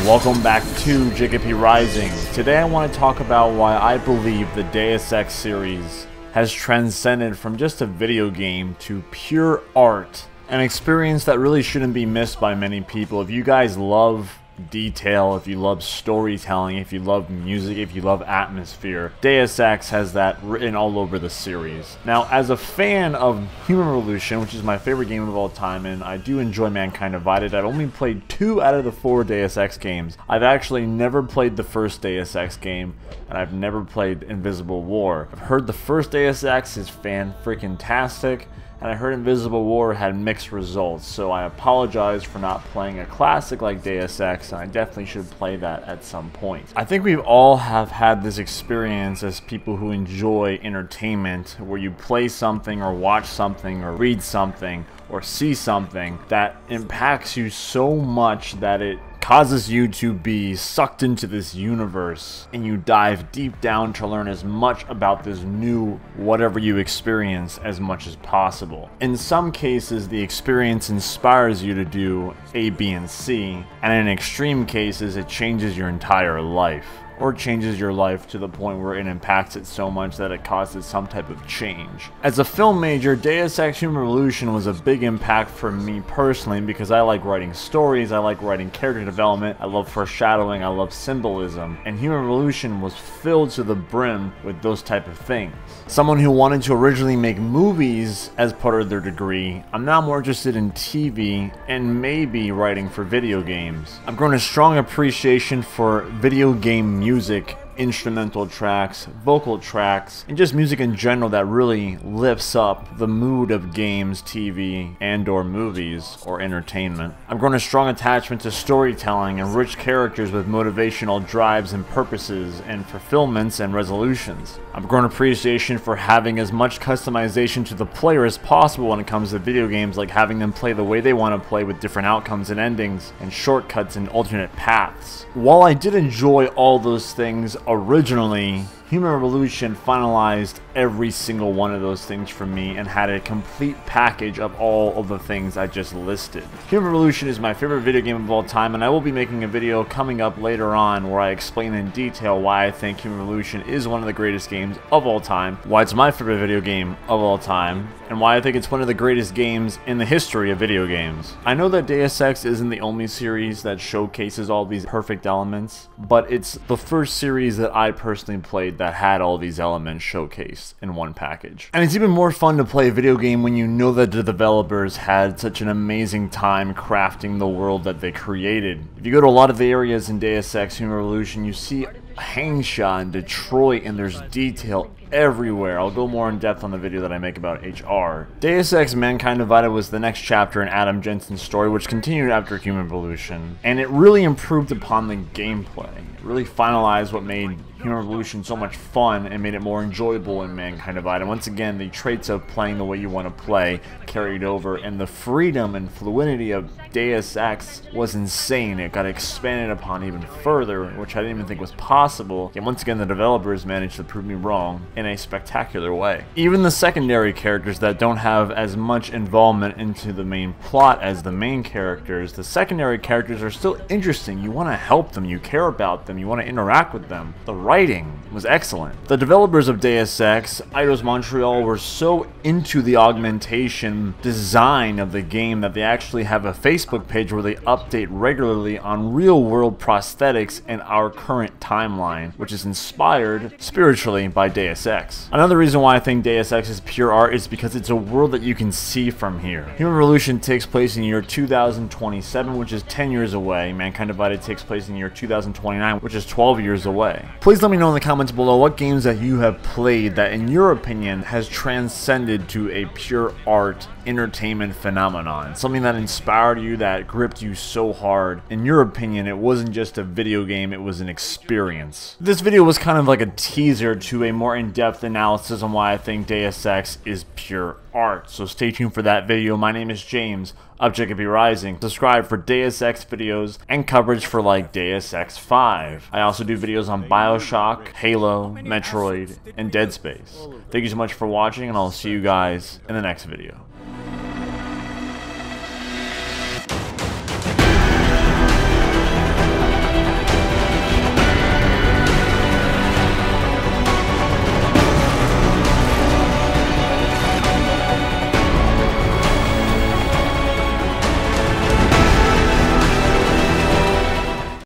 Welcome back to JKPRising. Today I want to talk about why I believe the Deus Ex series has transcended from just a video game to pure art. An experience that really shouldn't be missed by many people. If you guys love detail, if you love storytelling, if you love music, if you love atmosphere, Deus Ex has that written all over the series. Now, as a fan of Human Revolution, which is my favorite game of all time, and I do enjoy Mankind Divided, I've only played 2 out of the 4 Deus Ex games. I've actually never played the first Deus Ex game, and I've never played Invisible War. I've heard the first Deus Ex is fan-freaking-tastic, and I heard Invisible War had mixed results, so I apologize for not playing a classic like Deus Ex, and I definitely should play that at some point. I think we all have had this experience as people who enjoy entertainment, where you play something or watch something or read something or see something that impacts you so much that it causes you to be sucked into this universe, and you dive deep down to learn as much about this new whatever you experience as much as possible. In some cases, the experience inspires you to do A, B, and C, and in extreme cases, it changes your entire life. Or changes your life to the point where it impacts it so much that it causes some type of change. As a film major, Deus Ex Human Revolution was a big impact for me personally because I like writing stories, I like writing character development, I love foreshadowing, I love symbolism, and Human Revolution was filled to the brim with those type of things. Someone who wanted to originally make movies as part of their degree, I'm now more interested in TV and maybe writing for video games. I've grown a strong appreciation for video game music, instrumental tracks, vocal tracks, and just music in general that really lifts up the mood of games, TV, and/or movies or entertainment. I've grown a strong attachment to storytelling and rich characters with motivational drives and purposes and fulfillments and resolutions. I've grown appreciation for having as much customization to the player as possible when it comes to video games, like having them play the way they want to play with different outcomes and endings and shortcuts and alternate paths. While I did enjoy all those things originally, Human Revolution finalized every single one of those things for me and had a complete package of all of the things I just listed. Human Revolution is my favorite video game of all time, and I will be making a video coming up later on where I explain in detail why I think Human Revolution is one of the greatest games of all time, why it's my favorite video game of all time, and why I think it's one of the greatest games in the history of video games. I know that Deus Ex isn't the only series that showcases all these perfect elements, but it's the first series that I personally played that had all these elements showcased in one package. And it's even more fun to play a video game when you know that the developers had such an amazing time crafting the world that they created. If you go to a lot of the areas in Deus Ex Human Revolution, you see Hangsha and Detroit, and there's detail everywhere. I'll go more in depth on the video that I make about HR. Deus Ex Mankind Divided was the next chapter in Adam Jensen's story, which continued after Human Revolution, and it really improved upon the gameplay. It really finalized what made Human Revolution so much fun and made it more enjoyable in Mankind Divided. Once again, the traits of playing the way you want to play carried over, and the freedom and fluidity of Deus Ex was insane. It got expanded upon even further, which I didn't even think was possible. And once again, the developers managed to prove me wrong in a spectacular way. Even the secondary characters that don't have as much involvement into the main plot as the main characters, the secondary characters are still interesting. You want to help them, you care about them, you want to interact with them. The writing was excellent. The developers of Deus Ex, Eidos Montreal, were so into the augmentation design of the game that they actually have a Facebook page where they update regularly on real-world prosthetics in our current timeline, which is inspired spiritually by Deus Ex. Another reason why I think Deus Ex is pure art is because it's a world that you can see from here. Human Revolution takes place in the year 2027, which is 10 years away. Mankind Divided takes place in the year 2029, which is 12 years away. Please let me know in the comments below what games that you have played that in your opinion has transcended to a pure art entertainment phenomenon. Something that inspired you, that gripped you so hard. In your opinion, it wasn't just a video game, it was an experience. This video was kind of like a teaser to a more in-depth analysis on why I think Deus Ex is pure art. So stay tuned for that video. My name is James of JKPRising. Subscribe for Deus Ex videos and coverage for like Deus Ex 5. I also do videos on BIOSHOCK, Halo, Metroid, and Dead Space. Thank you so much for watching, and I'll see you guys in the next video.